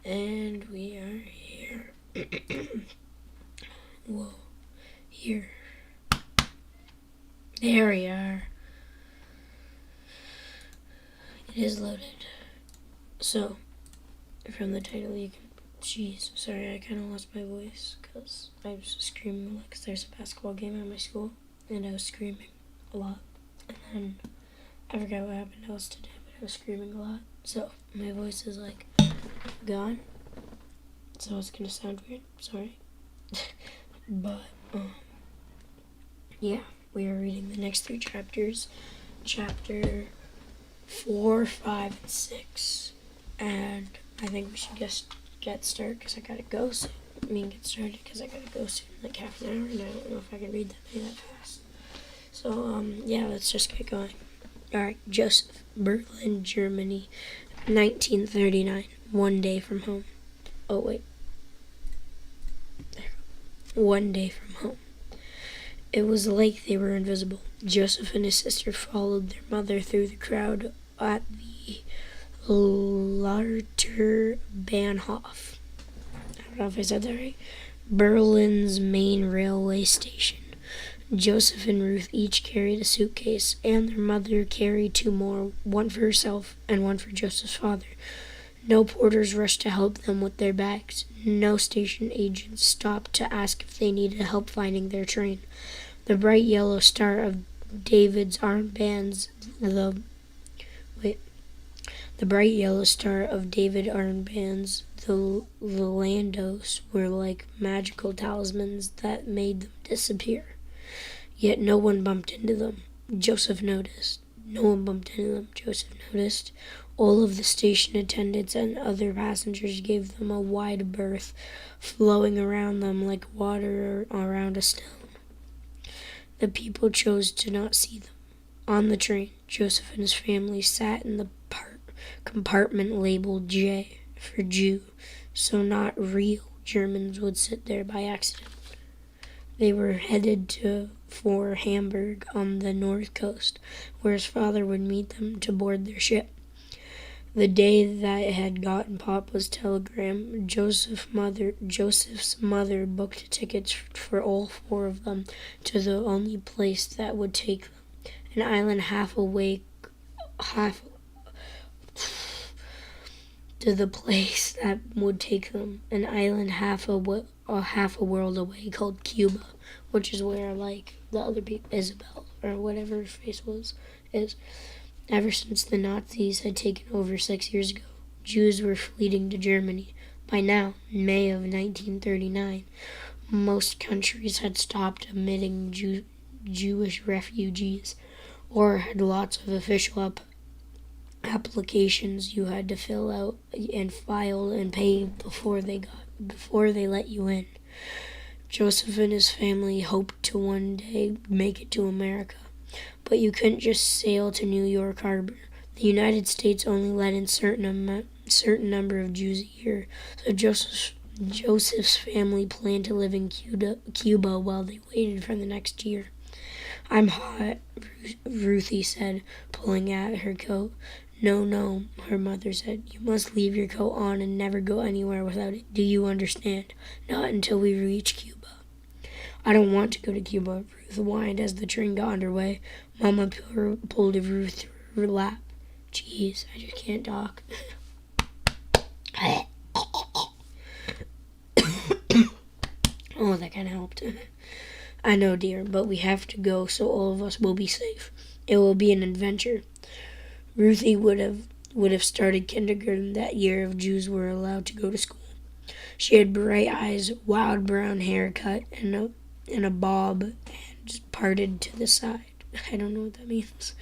And we are here. Whoa. Here. There we are. It is loaded. So, from the title you can... Jeez, sorry, I kind of lost my voice because I was screaming a lot because there's a basketball game at my school and I was screaming a lot. And then I forgot what happened else today, but I was screaming a lot. So, my voice is like gone. So it's gonna sound weird, sorry. But, yeah, we are reading the next 3 chapters. Chapter 4, 5, and 6. And I think we should get started because I gotta go soon. Get started because I gotta go soon, like half an hour, and I don't know if I can read that fast. So, yeah, let's just get going. Alright, Joseph, Berlin, Germany, 1939, 1 day from home. Oh, wait. There. 1 day from home. It was like they were invisible. Joseph and his sister followed their mother through the crowd at the Larter Bahnhof. I don't know if I said that right. Berlin's main railway station. Joseph and Ruth each carried a suitcase, and their mother carried 2 more, one for herself and one for Joseph's father. No porters rushed to help them with their bags. No station agents stopped to ask if they needed help finding their train. The bright yellow star of David's armbands, the bright yellow star of David armbands, the Landos, were like magical talismans that made them disappear. Yet no one bumped into them. Joseph noticed. No one bumped into them, Joseph noticed. All of the station attendants and other passengers gave them a wide berth, flowing around them like water around a stone. The people chose to not see them. On the train, Joseph and his family sat in the compartment labeled J for Jew, so not real Germans would sit there by accident. They were headed for Hamburg on the north coast, where his father would meet them to board their ship. The day that had gotten Papa's telegram, Joseph's mother booked tickets for all 4 of them to the only place that would take them, an island half a world away called Cuba, which is where, like, the other people, Isabel, or whatever her face was, is. Ever since the Nazis had taken over 6 years ago, Jews were fleeing to Germany. By now, May of 1939, most countries had stopped admitting Jewish refugees, or had lots of official applications you had to fill out and file and pay before they let you in. Joseph and his family hoped to one day make it to America. But you couldn't just sail to New York Harbor. The United States only let in certain number of Jews a year, so Joseph's family planned to live in Cuba while they waited for the next year. I'm hot, Ruthie said, pulling at her coat. No, her mother said. You must leave your coat on and never go anywhere without it. Do you understand? Not until we reach Cuba. I don't want to go to Cuba, Ruth whined as the train got underway. Mama pulled Ruth through her lap. Jeez, I just can't talk. Oh, that kind of helped. I know, dear, but we have to go so all of us will be safe. It will be an adventure. Ruthie would have started kindergarten that year if Jews were allowed to go to school. She had bright eyes, wild brown hair cut, and a bob and just parted to the side. I don't know what that means.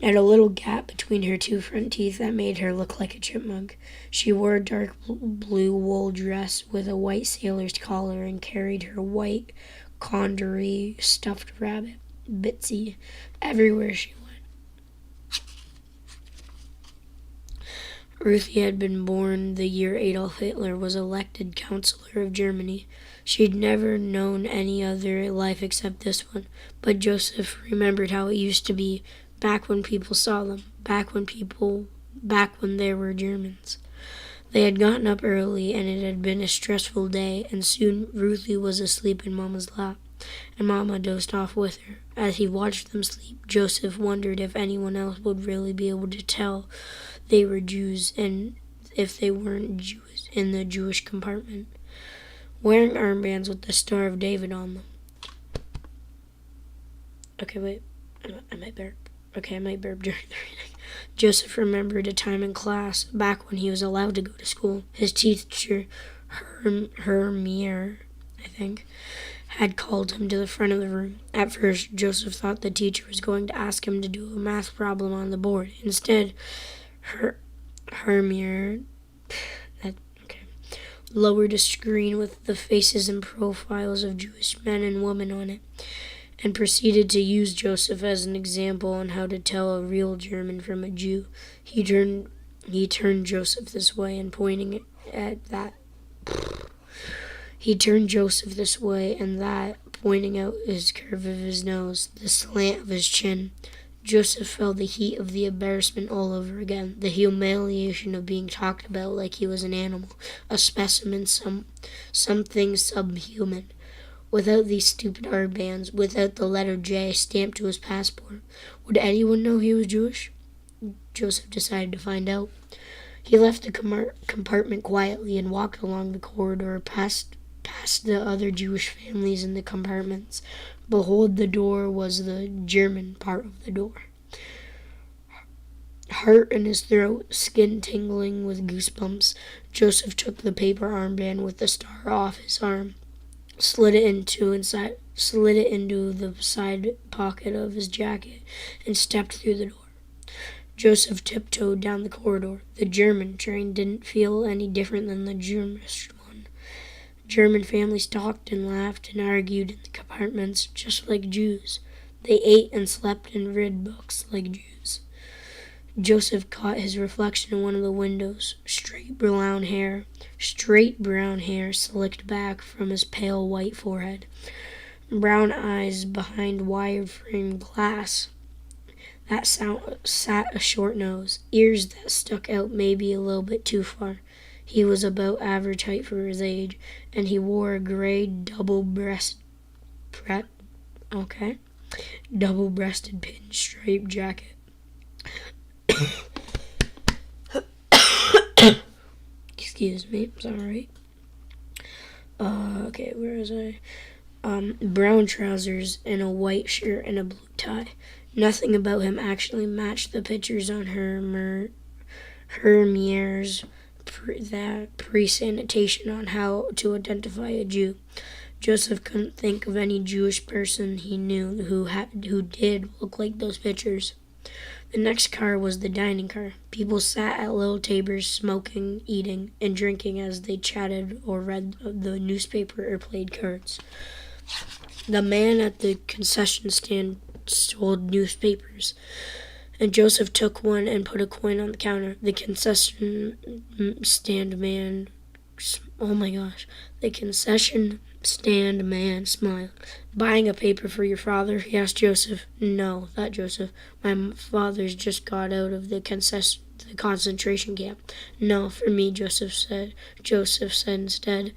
And a little gap between her 2 front teeth that made her look like a chipmunk. She wore a dark blue wool dress with a white sailor's collar and carried her white Condoré stuffed rabbit, Bitsy, everywhere she went. Ruthie had been born the year Adolf Hitler was elected Chancellor of Germany. She'd never known any other life except this one, but Joseph remembered how it used to be back when people saw them, back when there were Germans. They had gotten up early, and it had been a stressful day, and soon Ruthie was asleep in Mama's lap, and Mama dozed off with her. As he watched them sleep, Joseph wondered if anyone else would really be able to tell they were Jews, and if they weren't Jews in the Jewish compartment, wearing armbands with the Star of David on them. Okay, wait. I might burp. Okay, I might burp during the reading. Joseph remembered a time in class, back when he was allowed to go to school. His teacher, Hermier, I think, had called him to the front of the room. At first, Joseph thought the teacher was going to ask him to do a math problem on the board. Instead, Hermier lowered a screen with the faces and profiles of Jewish men and women on it, and proceeded to use Joseph as an example on how to tell a real German from a Jew. He turned Joseph this way and pointing at that. He turned Joseph this way and that, pointing out his curve of his nose, the slant of his chin. Joseph felt the heat of the embarrassment all over again, the humiliation of being talked about like he was an animal, a specimen, something subhuman. Without these stupid armbands, without the letter J stamped to his passport, would anyone know he was Jewish? Joseph decided to find out. He left the compartment quietly and walked along the corridor past the other Jewish families in the compartments. Behold, the door was the German part of the door. Heart in his throat, skin tingling with goosebumps, Joseph took the paper armband with the star off his arm, slid it into the side pocket of his jacket, and stepped through the door. Joseph tiptoed down the corridor. The German train didn't feel any different than the Jewish one. German families talked and laughed and argued in the compartments just like Jews. They ate and slept and read books like Jews. Joseph caught his reflection in one of the windows. Straight brown hair slicked back from his pale white forehead. Brown eyes behind wire-frame glass that sat a short nose. Ears that stuck out maybe a little bit too far. He was about average height for his age, and he wore a gray double-breasted pinstripe jacket. Excuse me, sorry. Okay, where was I? Brown trousers and a white shirt and a blue tie. Nothing about him actually matched the pictures on Hermier's pre-sanitation on how to identify a Jew. Joseph couldn't think of any Jewish person he knew who did look like those pictures. The next car was the dining car. People sat at little tables smoking, eating, and drinking as they chatted or read the newspaper or played cards. The man at the concession stand sold newspapers, and Joseph took one and put a coin on the counter. The concession stand man smiled. "Buying a paper for your father?" he asked Joseph. "No," thought Joseph. "My father's just got out of the concentration camp." "No, for me," Joseph said instead.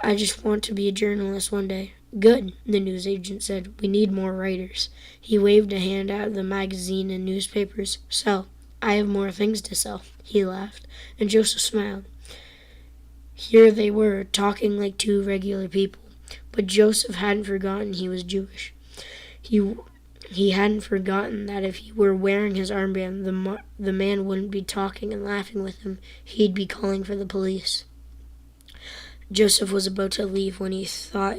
"I just want to be a journalist one day." "Good," the news agent said. "We need more writers." He waved a hand at the magazine and newspapers. "So, I have more things to sell." He laughed, and Joseph smiled. Here they were, talking like two regular people. But Joseph hadn't forgotten he was Jewish. He hadn't forgotten that if he were wearing his armband, the man wouldn't be talking and laughing with him. He'd be calling for the police. Joseph was about to leave when he thought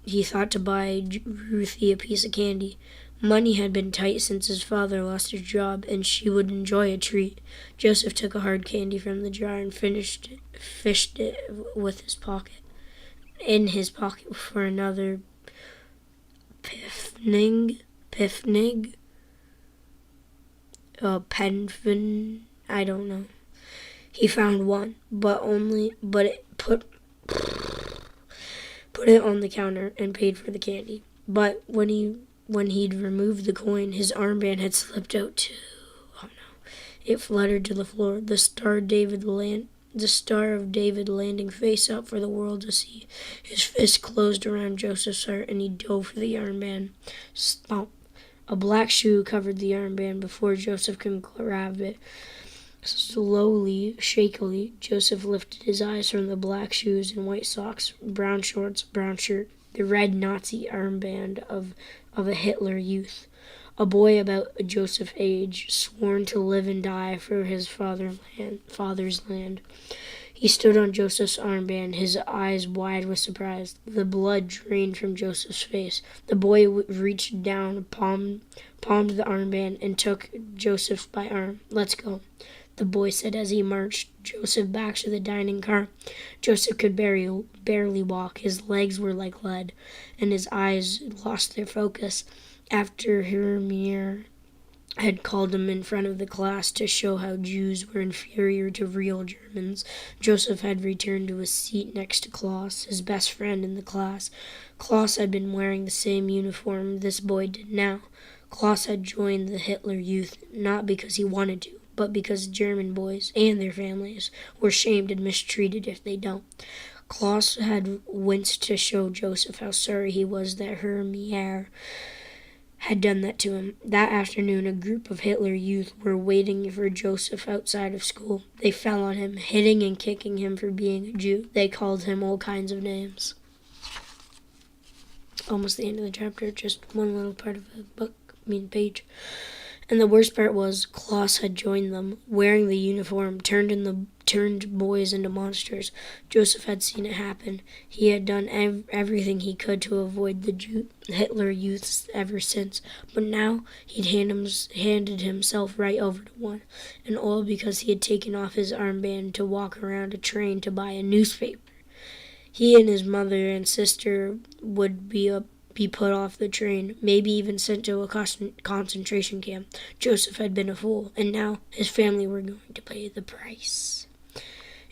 to buy Ruthie a piece of candy. Money had been tight since his father lost his job, and she would enjoy a treat. Joseph took a hard candy from the jar and fished it in his pocket for another penfin, I don't know. He found one, but it put it on the counter and paid for the candy. But when he'd removed the coin, his armband had slipped out too. Oh no. It fluttered to the floor. The Star David the Star of David landing face up for the world to see. His fist closed around Joseph's heart, and he dove for the armband. Stomp. A black shoe covered the armband before Joseph could grab it. Slowly, shakily, Joseph lifted his eyes from the black shoes and white socks, brown shorts, brown shirt, the red Nazi armband of a Hitler Youth. A boy about Joseph's age, sworn to live and die for his father's land. He stood on Joseph's armband, his eyes wide with surprise. The blood drained from Joseph's face. The boy reached down, palmed the armband, and took Joseph by arm. "Let's go," the boy said as he marched Joseph back to the dining car. Joseph could barely walk. His legs were like lead, and his eyes lost their focus. After Hermier had called him in front of the class to show how Jews were inferior to real Germans, Joseph had returned to his seat next to Klaus, his best friend in the class. Klaus had been wearing the same uniform this boy did now. Klaus had joined the Hitler Youth not because he wanted to, but because German boys and their families were shamed and mistreated if they don't. Klaus had winced to show Joseph how sorry he was that Hermier had done that to him. That afternoon, a group of Hitler Youth were waiting for Joseph outside of school. They fell on him, hitting and kicking him for being a Jew. They called him all kinds of names. Almost the end of the chapter, just one little part of the page. And the worst part was, Klaus had joined them, wearing the uniform, turned boys into monsters. Joseph had seen it happen. He had done everything he could to avoid the Hitler Youths ever since, but now he'd handed himself right over to one, and all because he had taken off his armband to walk around a train to buy a newspaper. He and his mother and sister would be put off the train, maybe even sent to a concentration camp. Joseph had been a fool, and now his family were going to pay the price.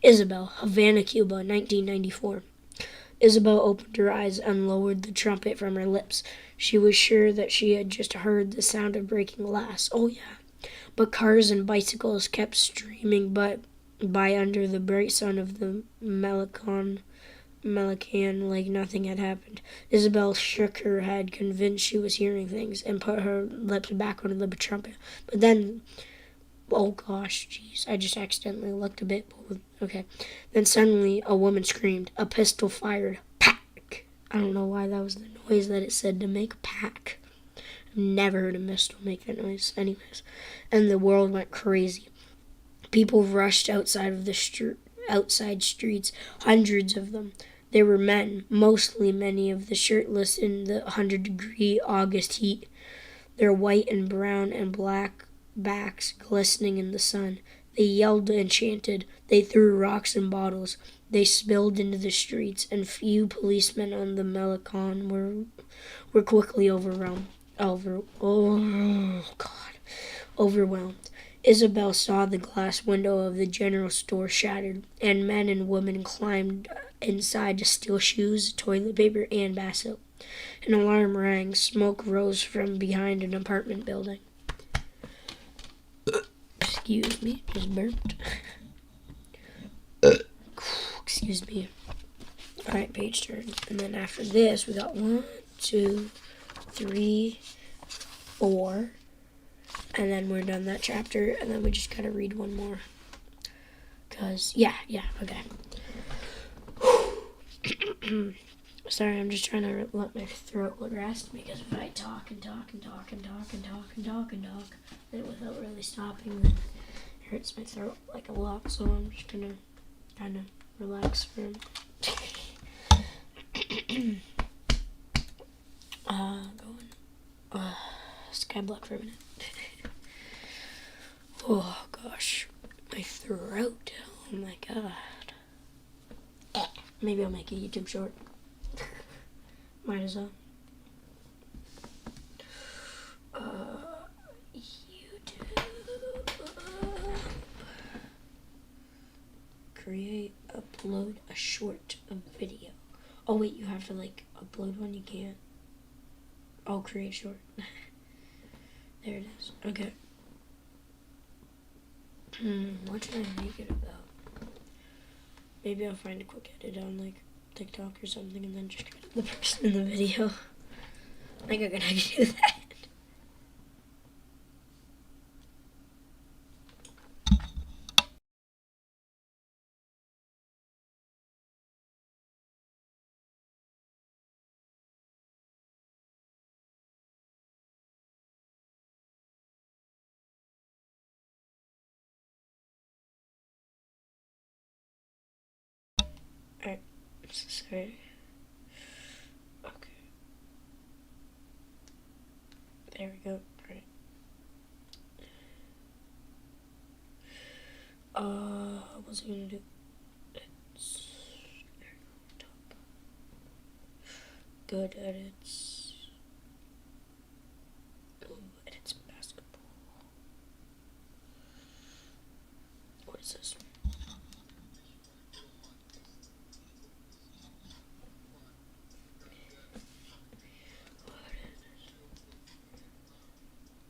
Isabel, Havana, Cuba, 1994. Isabel opened her eyes and lowered the trumpet from her lips. She was sure that she had just heard the sound of breaking glass. Oh, yeah. But cars and bicycles kept streaming by under the bright sun of the Melican like nothing had happened. Isabel shook her head, convinced she was hearing things, and put her lips back on the trumpet. But then, oh gosh, jeez, I just accidentally looked a bit bold. Okay. Then suddenly a woman screamed. A pistol fired. Pack! I don't know why that was the noise that it said to make. Pack. I've never heard a pistol make that noise. Anyways. And the world went crazy. People rushed outside streets, hundreds of them. There were men, mostly many of the shirtless in the 100-degree August heat, their white and brown and black backs glistening in the sun. They yelled and chanted. They threw rocks and bottles. They spilled into the streets, and few policemen on the Melican were quickly overwhelmed. Isabel saw the glass window of the general store shattered, and men and women climbed inside to steal shoes, toilet paper, and bath soap. An alarm rang. Smoke rose from behind an apartment building. Excuse me, just burped. Excuse me. Alright, page turn. And then after this, we got 1, 2, 3, 4. And then we're done that chapter, and then we just gotta read one more. Cause, okay. Sorry, I'm just trying to let my throat rest, because if I talk and talk without really stopping, then it hurts my throat like a lot, so I'm just gonna kind of relax for a minute. Skyblock for a minute. Oh gosh, my throat. Oh my god. Maybe I'll make a YouTube short. Might as well. YouTube. Create, upload a short video. Oh wait, you have to upload one, you can't. Oh, create short. There it is. Okay. What should I make it about? Maybe I'll find a quick edit on like TikTok or something and then just edit the person in the video. I think I'm gonna do that. Alright, sorry. Okay. There we go. Alright. What's it gonna do? It's there we go, top. Good edits. Ooh, edits basketball. What is this?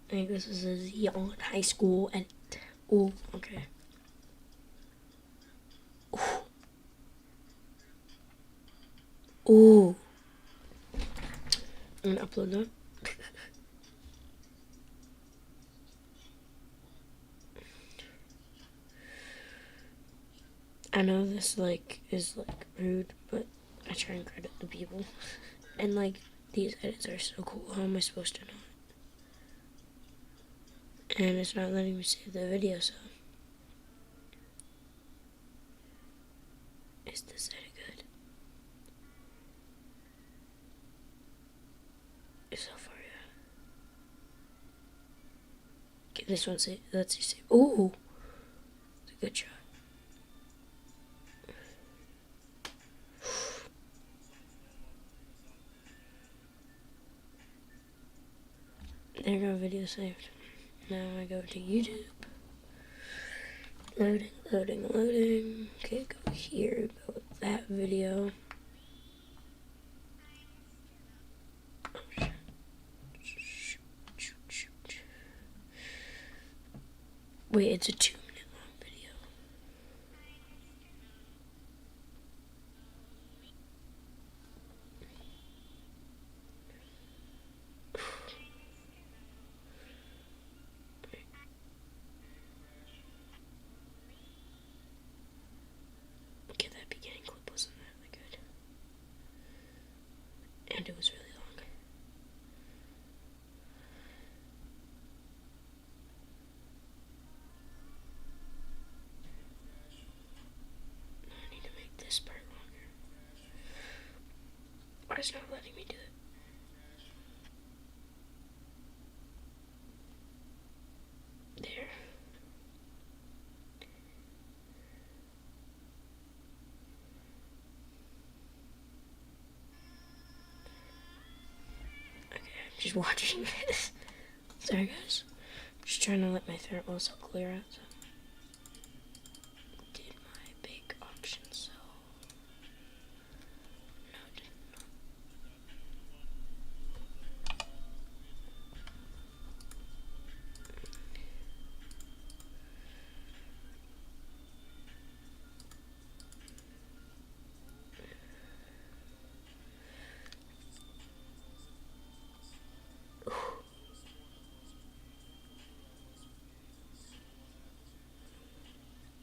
I think this is a Zion High School edit. Ooh, okay. Ooh. I'm gonna upload that. I know this like is like rude, but I try and credit the people. And like these edits are so cool. How am I supposed to know it? And it's not letting me save the video, so is this edit good? So far, yeah. Give this one save. Let's see save. Ooh, it's a good shot. There you go, video saved. Now I go to YouTube. Loading, loading, loading. Okay, go here, go with that video. Oh, shoot. Wait, it's a 2-minute long video. Okay, that beginning clip wasn't really good. And it was really long. I need to make this part longer. Why is it not letting me do it? There. Okay, I'm just watching this. Sorry guys. Just trying to let my throat also clear out. So. Did my big auction sell? No, it did not.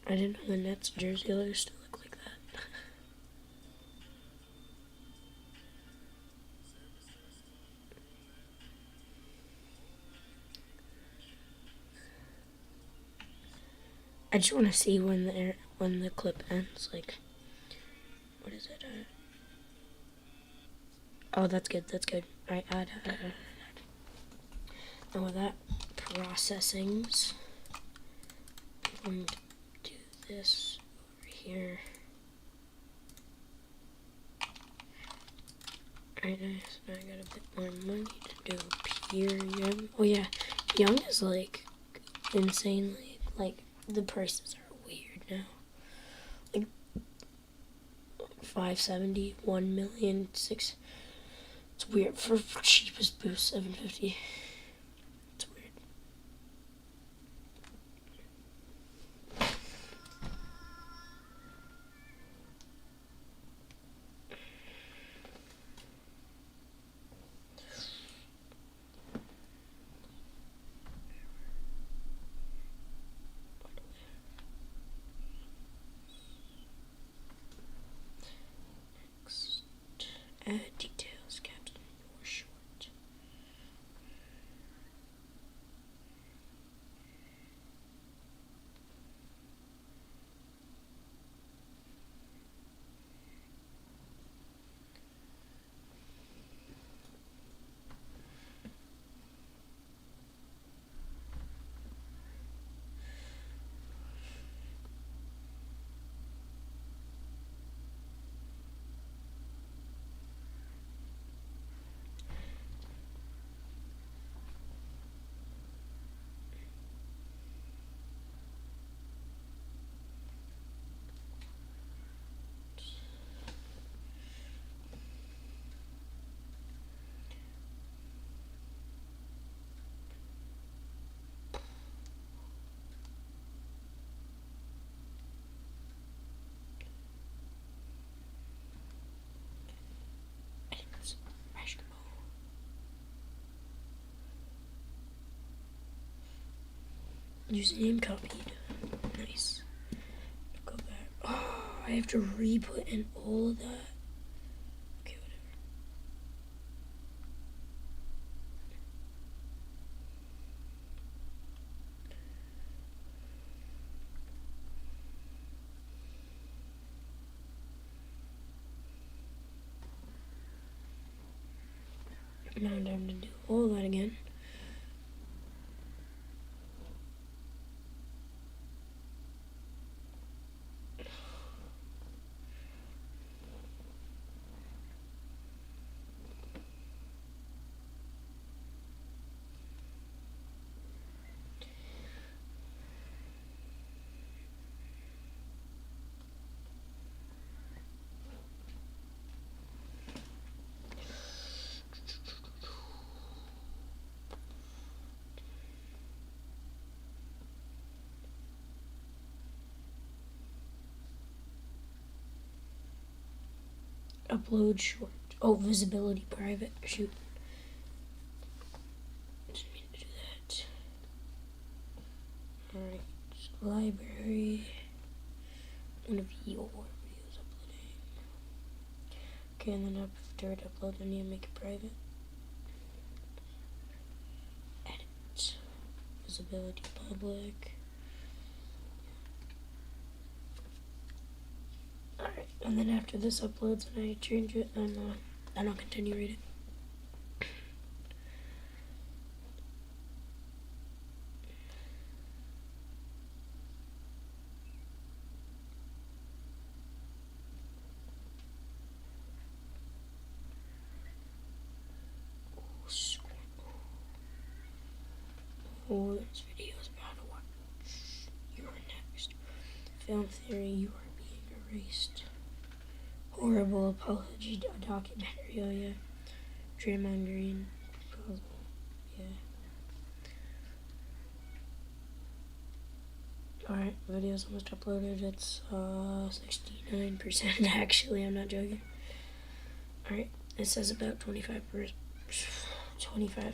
I didn't know the Nets jersey used to look like that. I just want to see when the clip ends. Like, what is it? Oh, that's good. That's good. Alright, add. And with that, processings. I'm going to do this over here. Alright, nice. Now I got a bit more money to do Pierre Young. Oh yeah, Young is like insanely, like the prices are weird now. Like 570, 1 million, 6. It's weird for cheapest boost 750. It's weird. Add details, captain, or short. Username copied. Nice. Go back. Oh, I have to re-put in all of that. Okay, whatever. Now I'm having to do all that again. Upload short. Oh, visibility private. Shoot. Didn't mean to do that. Alright. Library. One of your videos uploading. Okay, and then after it uploads, I need to make it private. Edit. Visibility public. Alright, and then after this uploads and I change it, then I'll continue reading. Oh, this video is about to watch. You're next. Film theory, you are being erased. Horrible apology documentary, oh yeah. Draymond Green. Yeah. Alright, video's almost uploaded. It's 69% actually, I'm not joking. Alright, it says about 25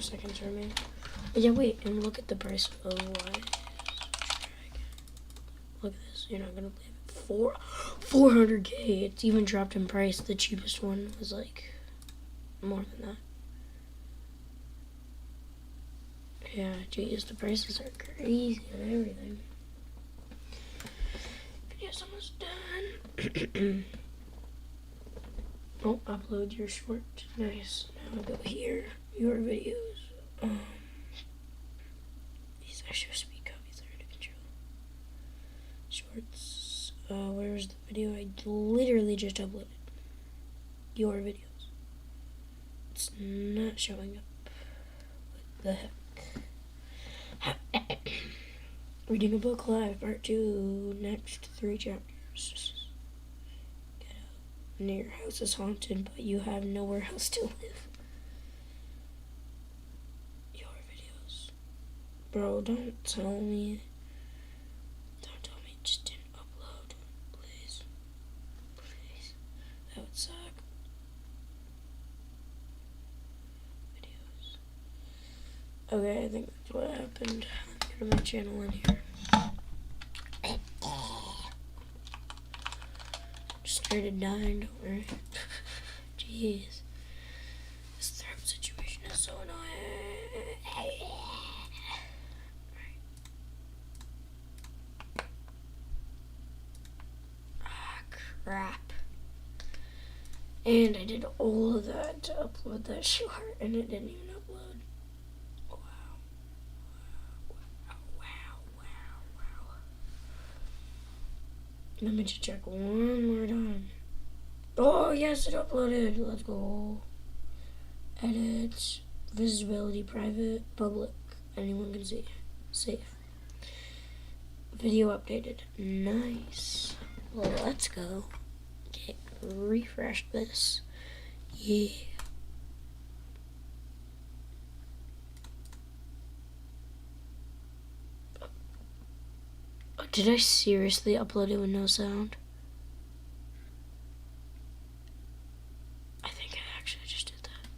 seconds remaining. Yeah, wait, and look at the price of why. Look at this, you're not gonna believe it. 400K, it's even dropped in price. The cheapest one was like more than that. Yeah, geez, the prices are crazy on everything. Video's almost done. Oh, upload your short. Nice. Now go here. Your videos. These are supposed to be copies that are under control. Shorts. Where's the video I literally just uploaded? Your videos. It's not showing up. What the heck? Reading a book live, part 2, next 3 chapters. Get out. Your house is haunted, but you have nowhere else to live. Your videos. Bro, don't tell me. Don't tell me it just didn't upload. Please. Please. That would suck. Videos. Okay, I think that's what happened. Go to my channel in here. Just started dying, don't worry. Jeez. crap. And I did all of that to upload that short, and it didn't even upload. Wow. Let me just check one more time. Oh, yes, it uploaded. Let's go. Edit. Visibility, private, public. Anyone can see. Safe. Video updated. Nice. Well, let's go. Okay, refresh this. Yeah. Oh, did I seriously upload it with no sound? I think I actually just did that.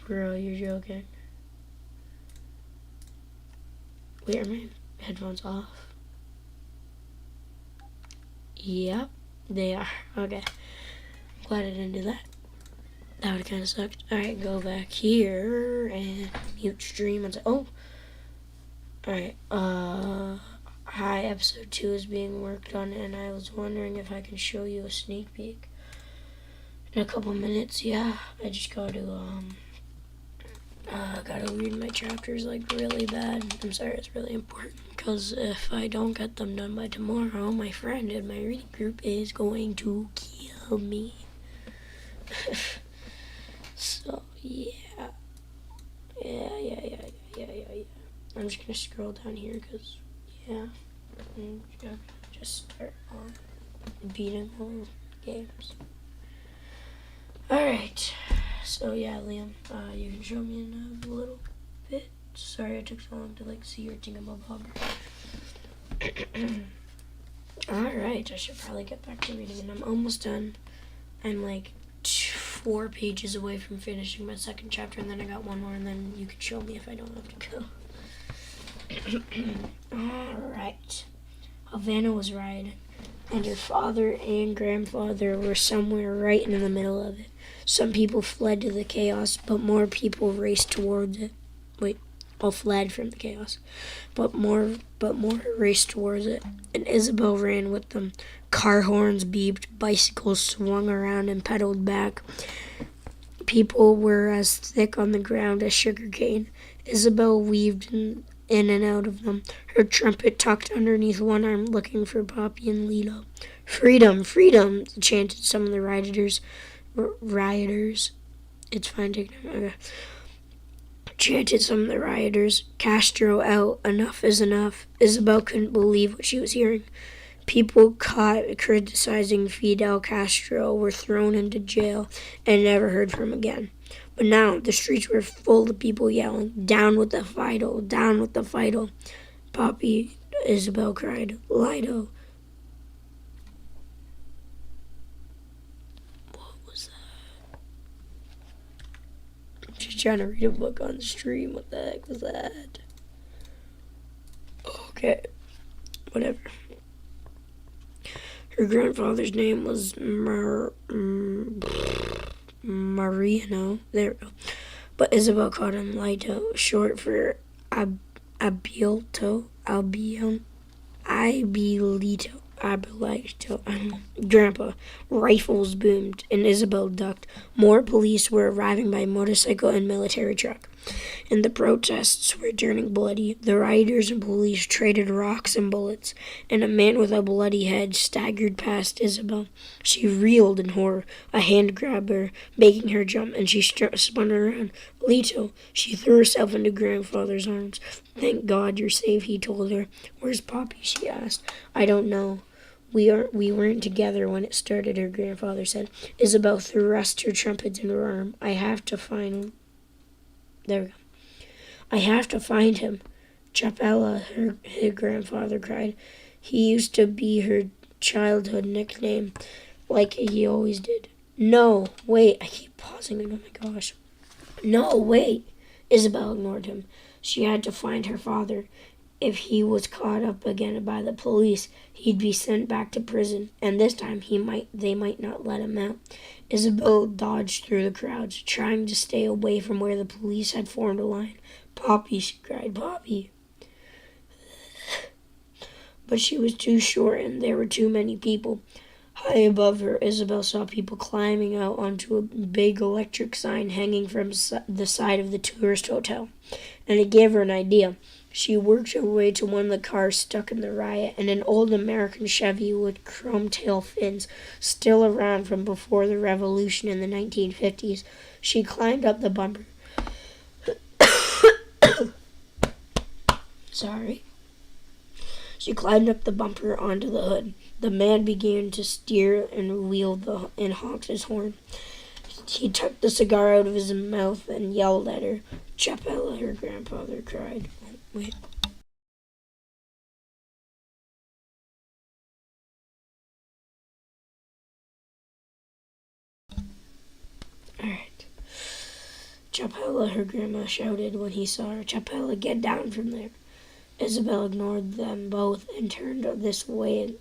Bro, you're joking. Wait, are my headphones off? Yep, they are. Okay. Glad I didn't do that. That would have kind of sucked. Alright, go back here and mute stream and say, oh. Alright, hi, episode 2 is being worked on, and I was wondering if I can show you a sneak peek in a couple minutes. Yeah, I just gotta read my chapters like really bad. I'm sorry, it's really important, because if I don't get them done by tomorrow, my friend in my reading group is going to kill me. So, yeah. I'm just gonna scroll down here, because, yeah. I'm gonna just start on beating all games. Alright. So, yeah, Liam, you can show me in a little bit. Sorry I took so long to, see your thingamabob. Alright, I should probably get back to reading, and I'm almost done. I'm, 4 pages away from finishing my second chapter, and then I got one more, and then you can show me if I don't have to go. Alright. Havana was riding, and her father and grandfather were somewhere right in the middle of it. Some people fled to the chaos, but more people raced towards it. All fled from the chaos, but more raced towards it, and Isabel ran with them. Car horns beeped, bicycles swung around and pedaled back. People were as thick on the ground as sugar cane. Isabel weaved in and out of them, her trumpet tucked underneath one arm, looking for Poppy and Lito. Freedom, freedom, chanted some of the rioters. It's fine, take it. Chanted some of the rioters. Castro out, enough is enough. Isabel couldn't believe what she was hearing. People caught criticizing Fidel Castro were thrown into jail and never heard from again. But now the streets were full of people yelling, "Down with the Fidel! Down with the Fidel!" Poppy, Isabel cried, "Lido!" What was that? I'm just trying to read a book on the stream. What the heck was that? Okay, whatever. Her grandfather's name was Mariano. There we go. But Isabel called him Lito, short for Abuelito. Grandpa. Rifles boomed, and Isabel ducked. More police were arriving by motorcycle and military truck, and the protests were turning bloody. The rioters and police traded rocks and bullets, and a man with a bloody head staggered past Isabel. She reeled in horror. A hand grabbed her, making her jump, and she spun around. "Lito!" She threw herself into grandfather's arms. "Thank God you're safe," he told her. "Where's Poppy?" she asked. "I don't know. We weren't together when it started," her grandfather said. Isabel thrust her trumpet into her arm. "I have to find him." There we go. "I have to find him." Chapella, her grandfather cried. He used to be her childhood nickname, like he always did. "No, wait." I keep pausing, and oh my gosh. "No, wait." Isabel ignored him. She had to find her father. If he was caught up again by the police, he'd be sent back to prison, and this time they might not let him out. Isabel dodged through the crowds, trying to stay away from where the police had formed a line. "Poppy," she cried, "Poppy." But she was too short, and there were too many people. High above her, Isabel saw people climbing out onto a big electric sign hanging from the side of the tourist hotel, and it gave her an idea. She worked her way to one of the cars stuck in the riot, and an old American Chevy with chrome tail fins, still around from before the revolution in the 1950s. She climbed up the bumper. Sorry. She climbed up the bumper onto the hood. The man began to steer and and honked his horn. He took the cigar out of his mouth and yelled at her. "Chapella," her grandfather cried. Wait. Alright. "Chapella," her grandma shouted when he saw her. "Chapella, get down from there." Isabel ignored them both and turned this way and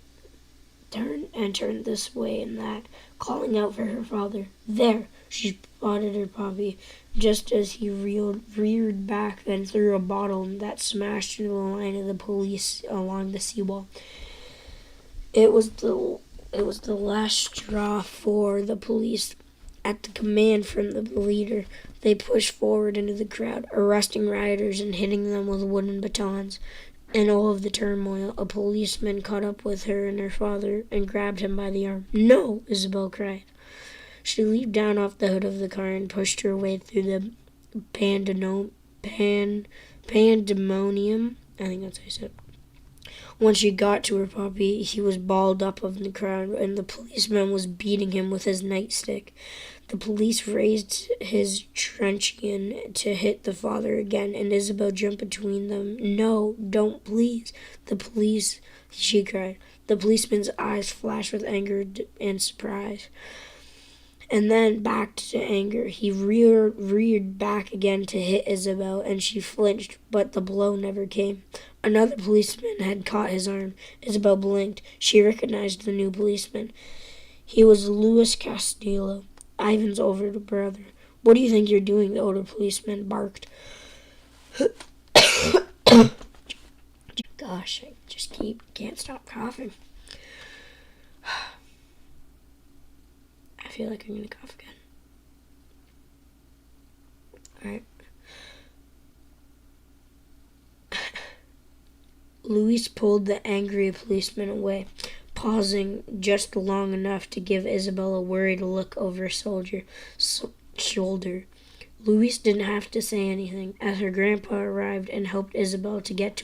that, calling out for her father. There! She spotted her puppy just as he reared back, then threw a bottle that smashed into the line of the police along the seawall. It was the last straw for the police. At the command from the leader, they pushed forward into the crowd, arresting rioters and hitting them with wooden batons. In all of the turmoil, a policeman caught up with her and her father and grabbed him by the arm. "No!" Isabel cried. She leaped down off the hood of the car and pushed her way through the pandemonium. I think that's how you said it. When she got to her puppy, he was balled up in the crowd, and the policeman was beating him with his nightstick. The police raised his truncheon to hit the father again, and Isabel jumped between them. "No, don't, please." "The police," she cried. The policeman's eyes flashed with anger and surprise, and then back to anger. He reared back again to hit Isabel, and she flinched, but the blow never came. Another policeman had caught his arm. Isabel blinked. She recognized the new policeman. He was Luis Castillo, Ivan's older brother. "What do you think you're doing?" the older policeman barked. Gosh, I just can't stop coughing. I feel like I'm gonna cough again. Alright. Luis pulled the angry policeman away, pausing just long enough to give Isabel a worried look over her shoulder. Luis didn't have to say anything, as her grandpa arrived and helped Isabel to get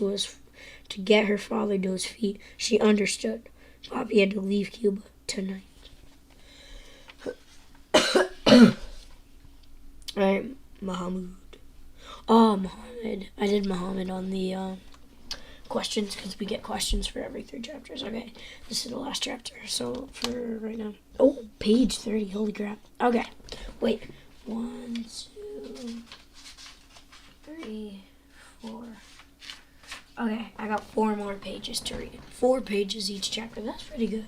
her father to his feet. She understood. Bobby had to leave Cuba tonight. Alright, Muhammad. Oh, Muhammad. I did Muhammad on the questions, because we get questions for every 3 chapters. Okay, this is the last chapter, so for right now. Oh, page 30, holy crap. Okay, wait. 1, 2, 3, 4. Okay, I got 4 more pages to read. 4 pages each chapter, that's pretty good.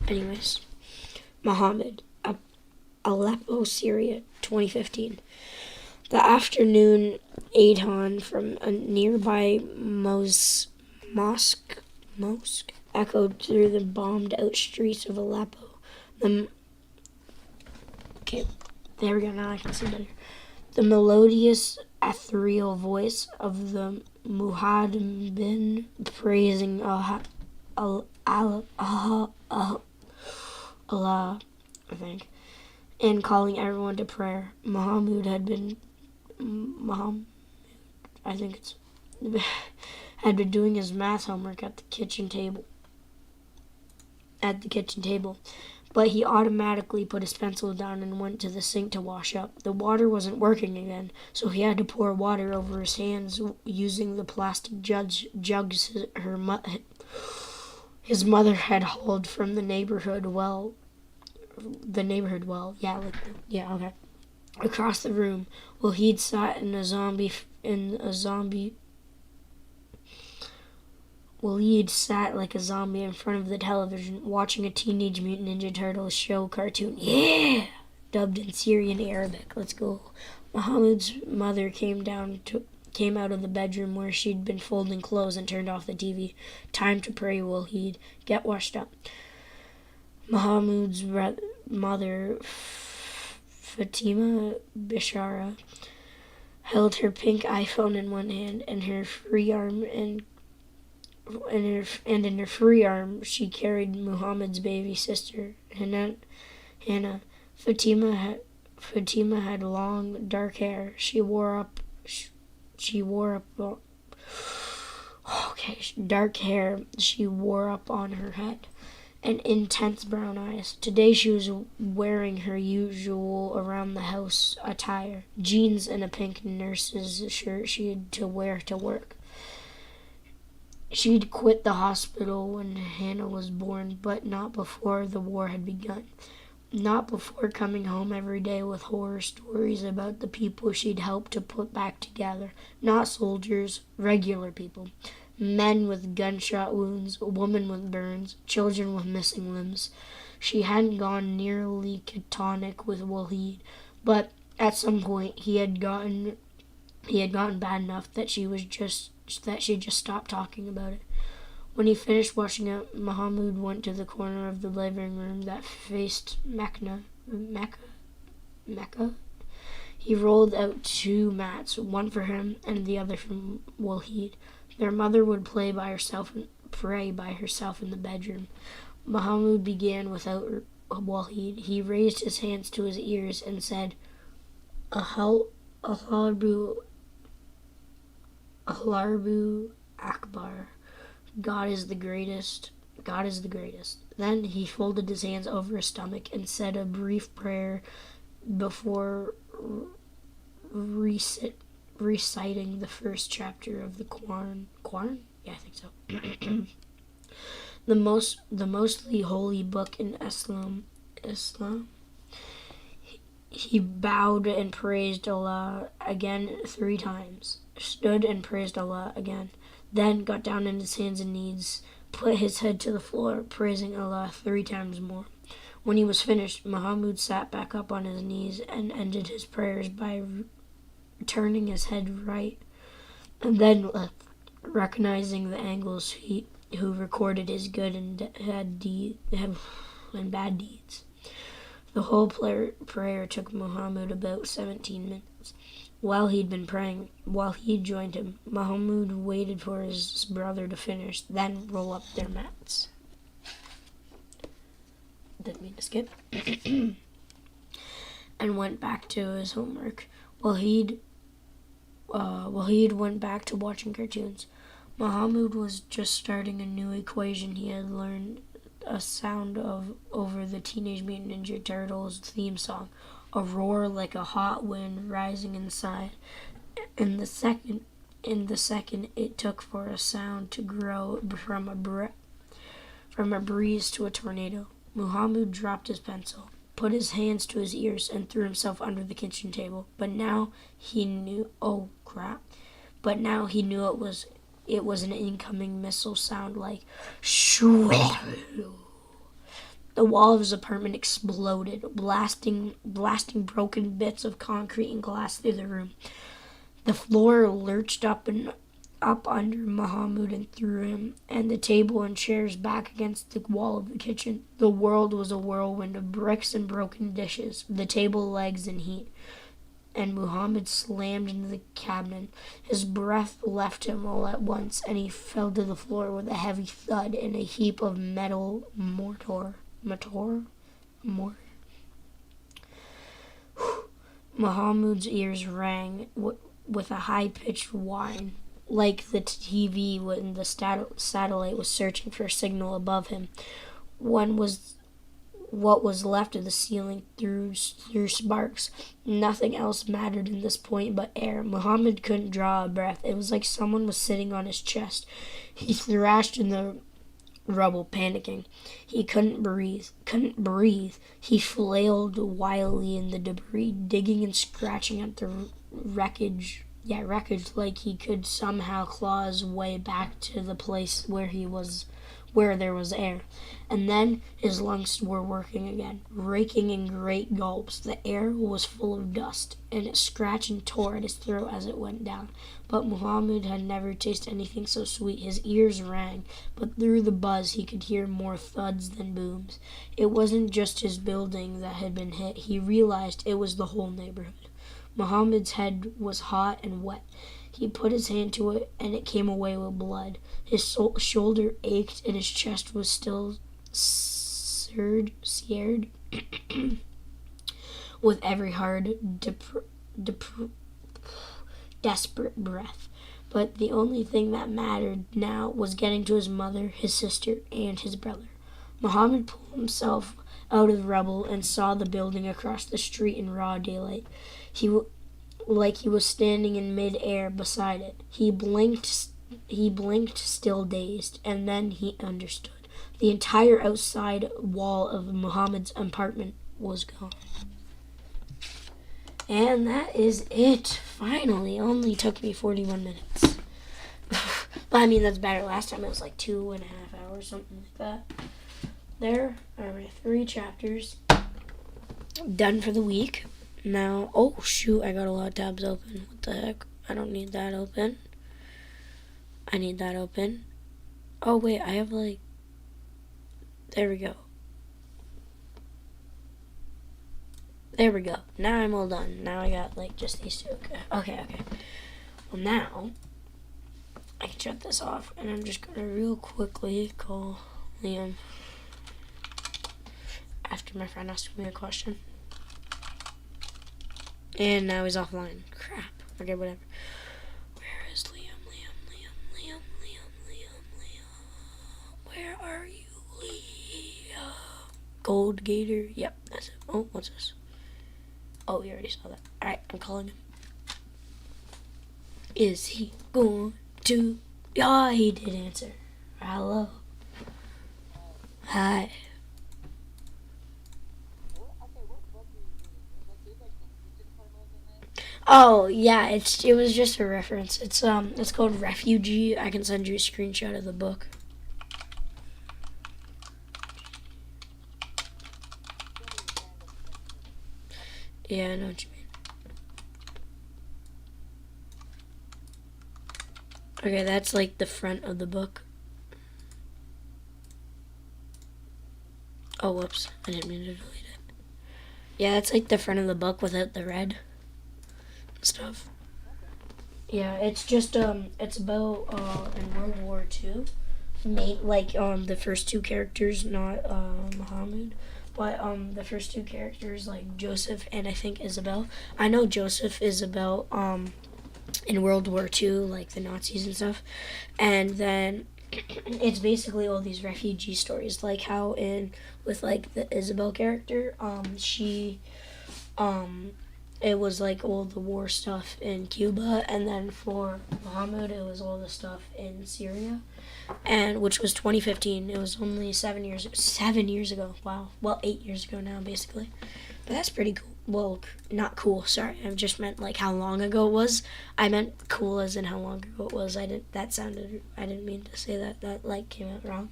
Anyways, Muhammad, Aleppo, Syria, 2015. The afternoon adhan from a nearby mosque echoed through the bombed-out streets of Aleppo. Okay, there we go, now I can see better. The melodious, ethereal voice of the muhaddin praising Allah, I think, and calling everyone to prayer. Muhammad had been doing his math homework at the kitchen table, but he automatically put his pencil down and went to the sink to wash up. The water wasn't working again, so he had to pour water over his hands using the plastic jugs his mother had hauled from the neighborhood well. Okay. Across the room, Wahid sat Waleed sat like a zombie in front of the television, watching a Teenage Mutant Ninja Turtles show cartoon. Yeah! Dubbed in Syrian Arabic. Let's go. Muhammad's mother came out of the bedroom where she'd been folding clothes and turned off the TV. "Time to pray, Waleed. Get washed up." Mahmud's mother, Fatima Bishara, held her pink iPhone in one hand and her free arm in her free arm she carried Muhammad's baby sister, Hannah. Fatima had long dark hair. She wore up dark hair she wore up on her head, and intense brown eyes. Today she was wearing her usual around the house attire, jeans and a pink nurse's shirt she had to wear to work. She'd quit the hospital when Hannah was born, but not before the war had begun. Not before coming home every day with horror stories about the people she'd helped to put back together. Not soldiers, regular people. Men with gunshot wounds, women with burns, children with missing limbs. She hadn't gone nearly catatonic with Waleed, but at some point he had gotten bad enough that she just stopped talking about it. When he finished washing up, Mahmud went to the corner of the living room that faced Mecca. He rolled out 2 mats, one for him and the other for Waleed. Their mother would pray by herself in the bedroom. Mahmud began without Waleed. He raised his hands to his ears and said, Allahu Akbar. God is the greatest. God is the greatest. Then he folded his hands over his stomach and said a brief prayer before reciting the first chapter of the Quran. Quran? Yeah, I think so. the mostly holy book in Islam. He bowed and praised Allah again 3 times, stood and praised Allah again, then got down on his hands and knees, put his head to the floor, praising Allah 3 times more. When he was finished, Mahmud sat back up on his knees and ended his prayers by turning his head right, and then left, recognizing the angles who recorded his good and bad deeds. The whole prayer took Muhammad about 17 minutes. While he'd been praying, Waleed joined him. Mahmud waited for his brother to finish, then roll up their mats. Didn't mean to skip. And went back to his homework. Waleed went back to watching cartoons. Mahmud was just starting a new equation he had learned a sound of over the Teenage Mutant Ninja Turtles theme song, a roar like a hot wind rising inside. In the second it took for a sound to grow from a breeze to a tornado. Muhammad dropped his pencil, put his hands to his ears, and threw himself under the kitchen table. But now he knew it was an incoming missile sound like shoo. The wall of his apartment exploded, blasting broken bits of concrete and glass through the room. The floor lurched up under Mahmud and threw him, and the table and chairs back against the wall of the kitchen. The world was a whirlwind of bricks and broken dishes, the table legs and heat. And Muhammad slammed into the cabinet. His breath left him all at once, and he fell to the floor with a heavy thud in a heap of metal mortar. Muhammad's ears rang with a high-pitched whine, like the TV when the satellite was searching for a signal above him. What was left of the ceiling threw sparks. Nothing else mattered in this point but air. Muhammad couldn't draw a breath. It was like someone was sitting on his chest. He thrashed in the rubble, panicking. He couldn't breathe. He flailed wildly in the debris, digging and scratching at the wreckage like he could somehow claw his way back to the place where where there was air. And then his lungs were working again, raking in great gulps. The air was full of dust, and it scratched and tore at his throat as it went down. But Muhammad had never tasted anything so sweet. His ears rang, but through the buzz he could hear more thuds than booms. It wasn't just his building that had been hit. He realized it was the whole neighborhood. Muhammad's head was hot and wet. He put his hand to it, and it came away with blood. His shoulder ached, and his chest was still seared with every hard, desperate breath. But the only thing that mattered now was getting to his mother, his sister, and his brother. Muhammad pulled himself out of the rubble and saw the building across the street in raw daylight. Like he was standing in mid-air beside it. He blinked, still dazed, and then he understood. The entire outside wall of Muhammad's apartment was gone. And that is it. Finally, only took me 41 minutes. But I mean, that's better. Last time it was like 2.5 hours, something like that. There are my 3 chapters. Done for the week. Now, oh shoot, I got a lot of tabs open. What the heck? I don't need that open. I need that open. Oh wait, I have like, there we go. There we go. Now I'm all done. Now I got like just these 2. Okay. Well, now I can shut this off, and I'm just gonna real quickly call Liam after my friend asked me a question. And now he's offline. Crap. Okay, whatever. Where is Liam? Where are you, Liam? Gold Gator. Yep, that's it. Oh, what's this? Oh, we already saw that. Alright, I'm calling him. Is he going to? Ah, he did answer. Hello. Hi. Oh yeah, it was just a reference. It's called Refugee. I can send you a screenshot of the book. Yeah, I know what you mean. Okay, that's like the front of the book. Oh, whoops. I didn't mean to delete it. Yeah, that's like the front of the book without the red stuff. Yeah, it's just it's about in World War II, the first 2 characters, not Muhammad, but the first 2 characters like Joseph and I think Isabel. I know Joseph is about in World War II, like the Nazis and stuff, and then it's basically all these refugee stories, like how with like the Isabel character, she it was like all the war stuff in Cuba, and then for Muhammad it was all the stuff in Syria, and which was 2015. It was only 7 years ago. Wow. Well, 8 years ago now, basically. But that's pretty cool. Well, not cool. Sorry, I just meant like how long ago it was. I meant cool as in how long ago it was. I didn't mean to say that. That like came out wrong.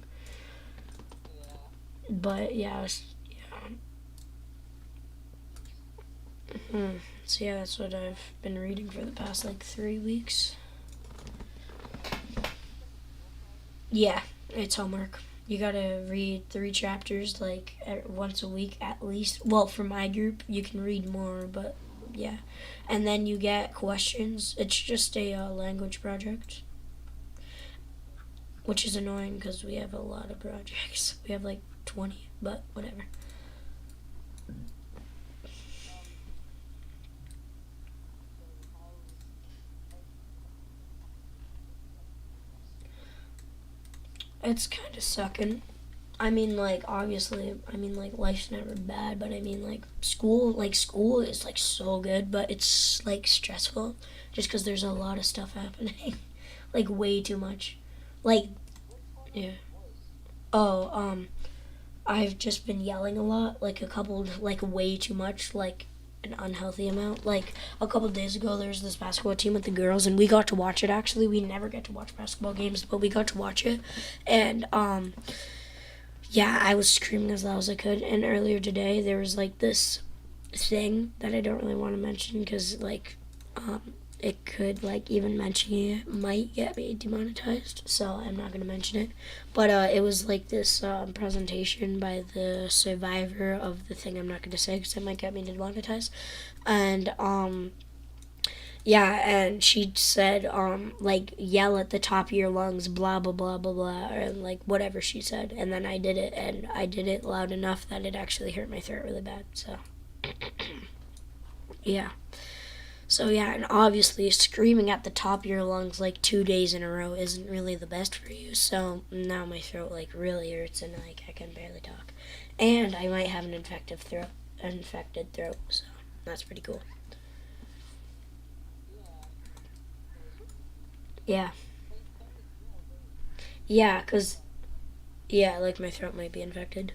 But yeah, So yeah, that's what I've been reading for the past like 3 weeks. Yeah, it's homework. You gotta read 3 chapters like once a week at least. Well, for my group, you can read more, but yeah. And then you get questions. It's just a language project, which is annoying because we have a lot of projects. We have like 20, but whatever. It's kind of sucking. I mean, like, obviously, I mean, like, life's never bad, but I mean, like, school is, like, so good, but it's, like, stressful just because there's a lot of stuff happening. Like, way too much. Like, yeah. Oh, I've just been yelling a lot, like, way too much, like, an unhealthy amount. Like a couple days ago, there was this basketball team with the girls, and we got to watch it. Actually, we never get to watch basketball games, but we got to watch it, and yeah, I was screaming as loud as I could. And earlier today, there was like this thing that I don't really want to mention because like it could like even mentioning it might get me demonetized, so I'm not gonna mention it. But it was like this presentation by the survivor of the thing I'm not gonna say because it might get me demonetized, and yeah, and she said like yell at the top of your lungs, blah blah blah blah blah, and like whatever she said, and then I did it, and I did it loud enough that it actually hurt my throat really bad. So yeah. So yeah, and obviously screaming at the top of your lungs like 2 days in a row isn't really the best for you. So now my throat like really hurts and like I can barely talk, and I might have an infected throat. So that's pretty cool. Yeah, yeah, cause yeah, like my throat might be infected.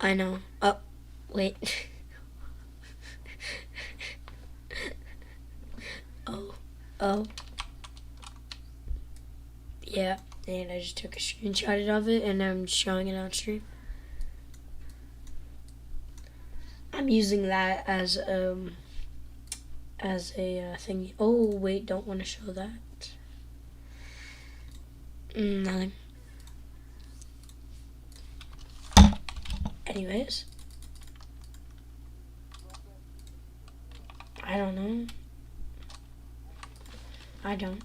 I know. Oh, wait. Oh, oh, yeah. And I just took a screenshot of it, and I'm showing it on stream. I'm using that as a thing. Oh wait, don't want to show that. Nothing. Anyways, I don't know. I don't.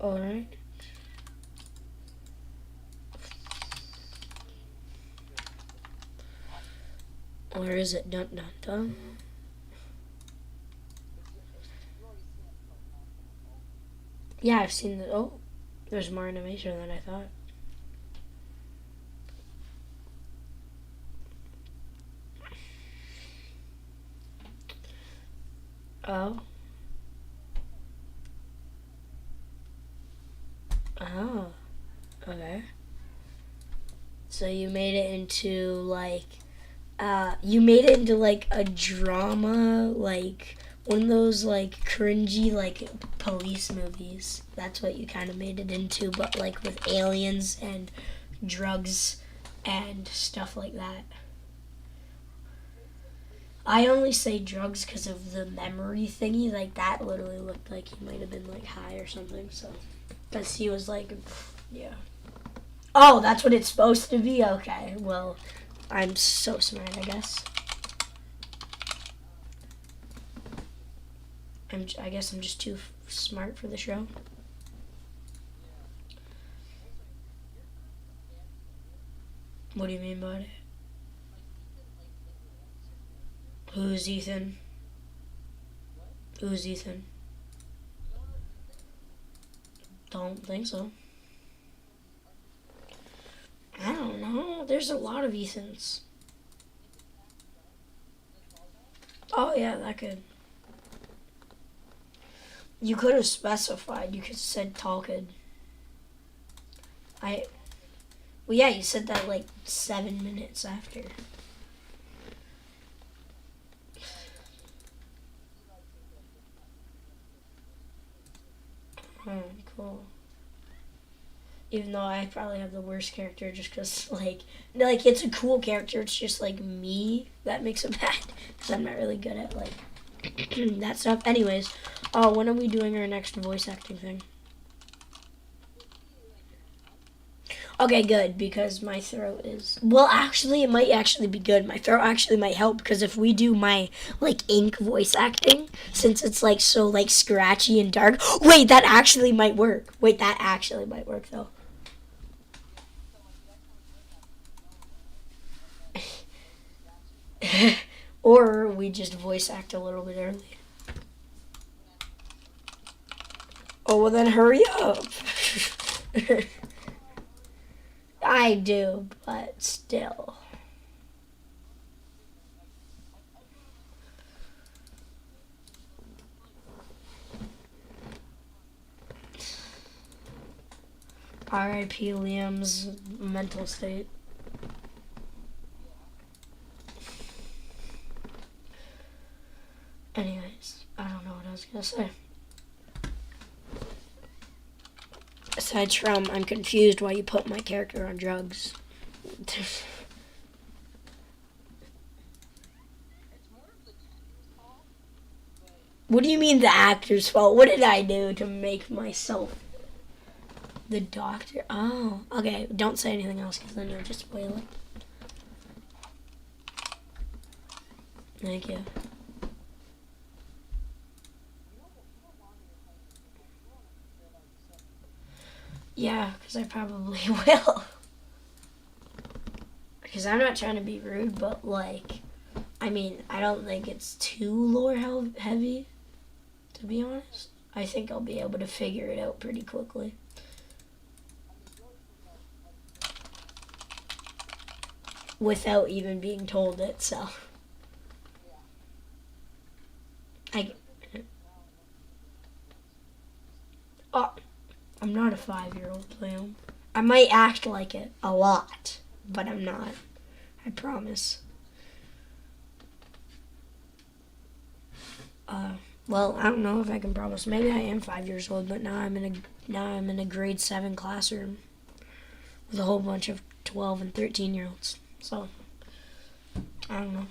All right. Or is it dun dun dun? Yeah, I've seen the. Oh, there's more animation than I thought. Oh. Oh. Okay. So you made it into like you made it into like a drama, like one of those like cringy like police movies. That's what you kind of made it into, but like with aliens and drugs and stuff like that. I only say drugs because of the memory thingy. Like that literally looked like he might have been like high or something. So, because he was like, yeah. Oh, that's what it's supposed to be. Okay, well, I'm so smart, I guess. I guess I'm just too smart for the show. What do you mean by it? Who's Ethan? Who's Ethan? Don't think so. I don't know. There's a lot of Ethans. Oh yeah, that could. You could have specified. You could have said Talkid. I. Well, yeah, you said that like 7 minutes after. Oh, cool. Even though I probably have the worst character, just because like it's a cool character. It's just like me that makes it bad because I'm not really good at like that stuff. Anyways, when are we doing our next voice acting thing? Okay, good, because my throat is. Well, actually, it might actually be good. My throat actually might help because if we do my like ink voice acting, since it's like so like scratchy and dark. Wait, that actually might work. Wait, that actually might work though. Or we just voice act a little bit early. Oh, well then hurry up. I do, but still. R.I.P. Liam's mental state. Anyways, I don't know what I was gonna say. Aside from, I'm confused why you put my character on drugs. What do you mean the actor's fault? What did I do to make myself the doctor? Oh, okay. Don't say anything else because then you'll just spoil it. Thank you. Yeah, because I probably will. Because I'm not trying to be rude, but like, I mean, I don't think it's too lore heavy, to be honest. I think I'll be able to figure it out pretty quickly. Without even being told it, so. Oh, I'm not a 5-year-old, Liam. I might act like it a lot, but I'm not. I promise. Well, I don't know if I can promise. Maybe I am 5 years old, but now I'm in a grade 7 classroom with a whole bunch of 12 and 13-year-olds. So I don't know.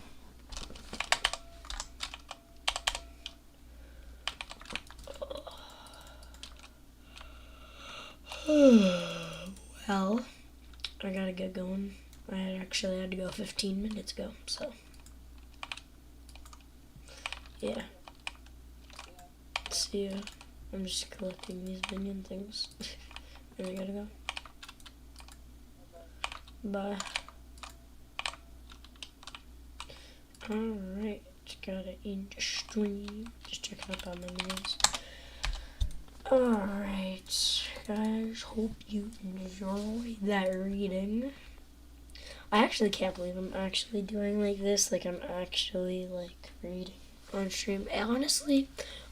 Well, I gotta get going. I actually had to go 15 minutes ago, so yeah. See ya. I'm just collecting these minion things. And I gotta go. Bye. Alright, gotta end the stream. Just checking up on my minions. Alright, guys, hope you enjoy that reading. I actually can't believe I'm actually doing like this. Like, I'm actually, like, reading on stream. Honestly,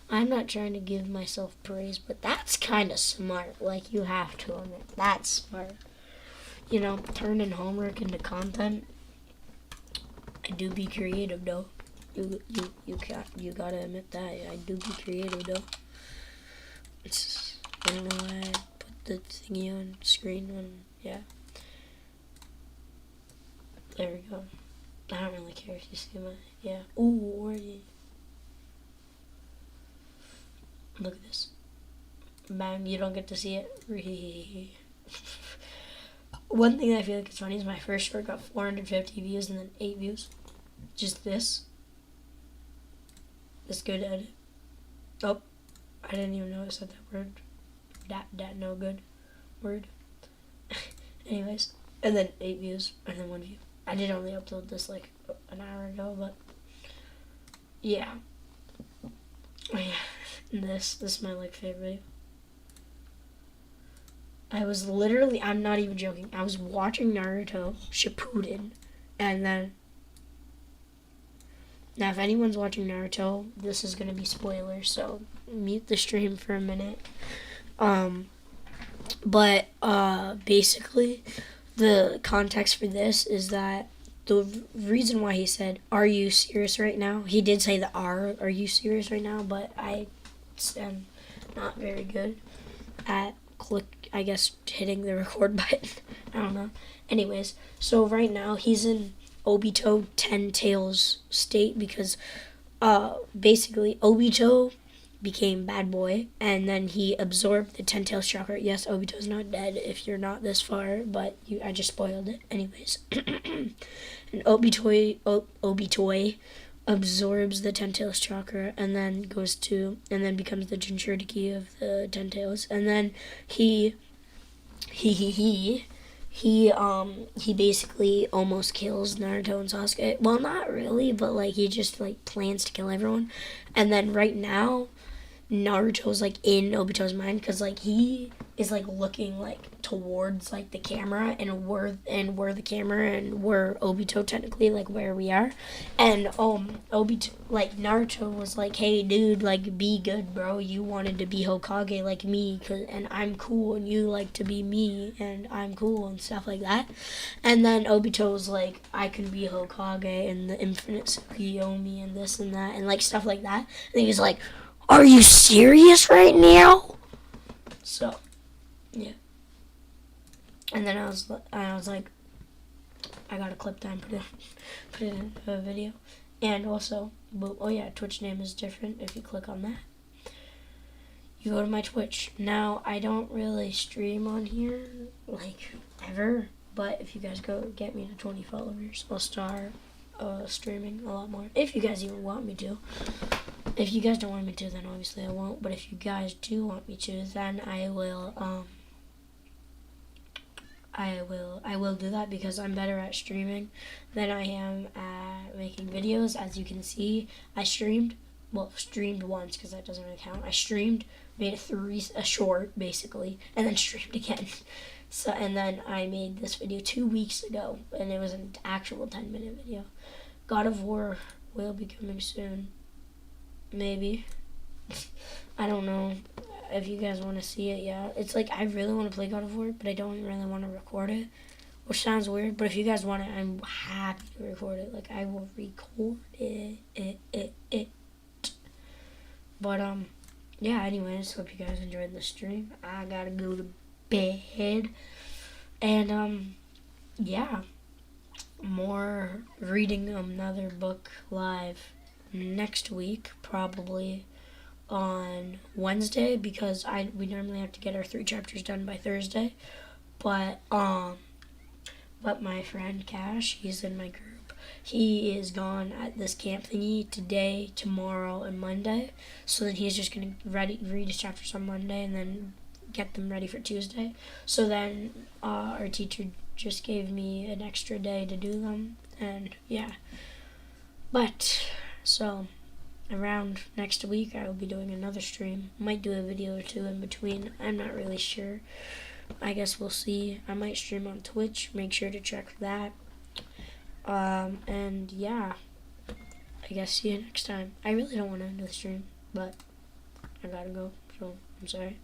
I'm not trying to give myself praise, but that's kind of smart. Like, you have to admit, that's smart. You know, turning homework into content. I do be creative, though. You gotta admit that. I do be creative, though. I don't know why I put the thingy on screen when, yeah. There we go. I don't really care if you see my, yeah. Ooh, already. Look at this. Bam, you don't get to see it. One thing that I feel like is funny is my first short got 450 views and then 8 views. Just this. This good edit. Oh. I didn't even know I said that word. That no good word. Anyways, and then 8 views, and then 1 view. I did only upload this like an hour ago, but yeah. Oh, yeah. This is my like favorite video. I was literally, I'm not even joking, I was watching Naruto Shippuden, and then, now if anyone's watching Naruto, this is gonna be spoilers, so mute the stream for a minute. But basically, the context for this is that the reason why he said, "Are you serious right now?" He did say the "Are you serious right now?" But I am not very good at I guess hitting the record button. I don't know. Anyways, so right now he's in Obito 10 Tails state because basically Obito became bad boy and then he absorbed the 10 Tails chakra. Yes, Obito's not dead if you're not this far, but I just spoiled it. Anyways. And Obito absorbs the 10 Tails chakra and then becomes the Jinchuriki of the 10 Tails. And then he basically almost kills Naruto and Sasuke. Well, not really, but like he just like plans to kill everyone. And then right now, Naruto's like in Obito's mind because like he is like looking like towards like the camera, and we're the camera, and we're Obito technically, like where we are. And Obito, like Naruto was like, hey dude, like be good, bro, you wanted to be Hokage like me, and I'm cool, and you like to be me, and I'm cool, and stuff like that. And then Obito was like, I can be Hokage and the infinite Tsukuyomi and this and that, and like stuff like that. And he was like, are you serious right now? So yeah. And then I was like, I got a clip that and put it in a video. And also, oh yeah, Twitch name is different. If you click on that, you go to my Twitch. Now, I don't really stream on here, like, ever. But if you guys go get me to 20 followers, I'll start streaming a lot more. If you guys even want me to. If you guys don't want me to, then obviously I won't. But if you guys do want me to, then I will do that, because I'm better at streaming than I am at making videos. As you can see, I streamed once, because that doesn't really count. I streamed, made a short basically, and then streamed again. So, and then I made this video 2 weeks ago, and it was an actual 10-minute video. God of War will be coming soon, maybe. I don't know. If you guys want to see it, yeah. It's like, I really want to play God of War, but I don't really want to record it, which sounds weird. But if you guys want it, I'm happy to record it. Like, I will record it. But yeah. Anyways, hope you guys enjoyed the stream. I gotta go to bed, and yeah. More reading another book live next week, probably on Wednesday, because we normally have to get our 3 chapters done by Thursday. But my friend Cash, he's in my group. He is gone at this camp thingy today, tomorrow, and Monday. So then he's just gonna read his chapters on Monday and then get them ready for Tuesday. So then our teacher just gave me an extra day to do them, and yeah. But so around next week, I will be doing another stream. Might do a video or 2 in between. I'm not really sure. I guess we'll see. I might stream on Twitch. Make sure to check that. And yeah, I guess see you next time. I really don't want to end the stream, but I gotta go, so I'm sorry.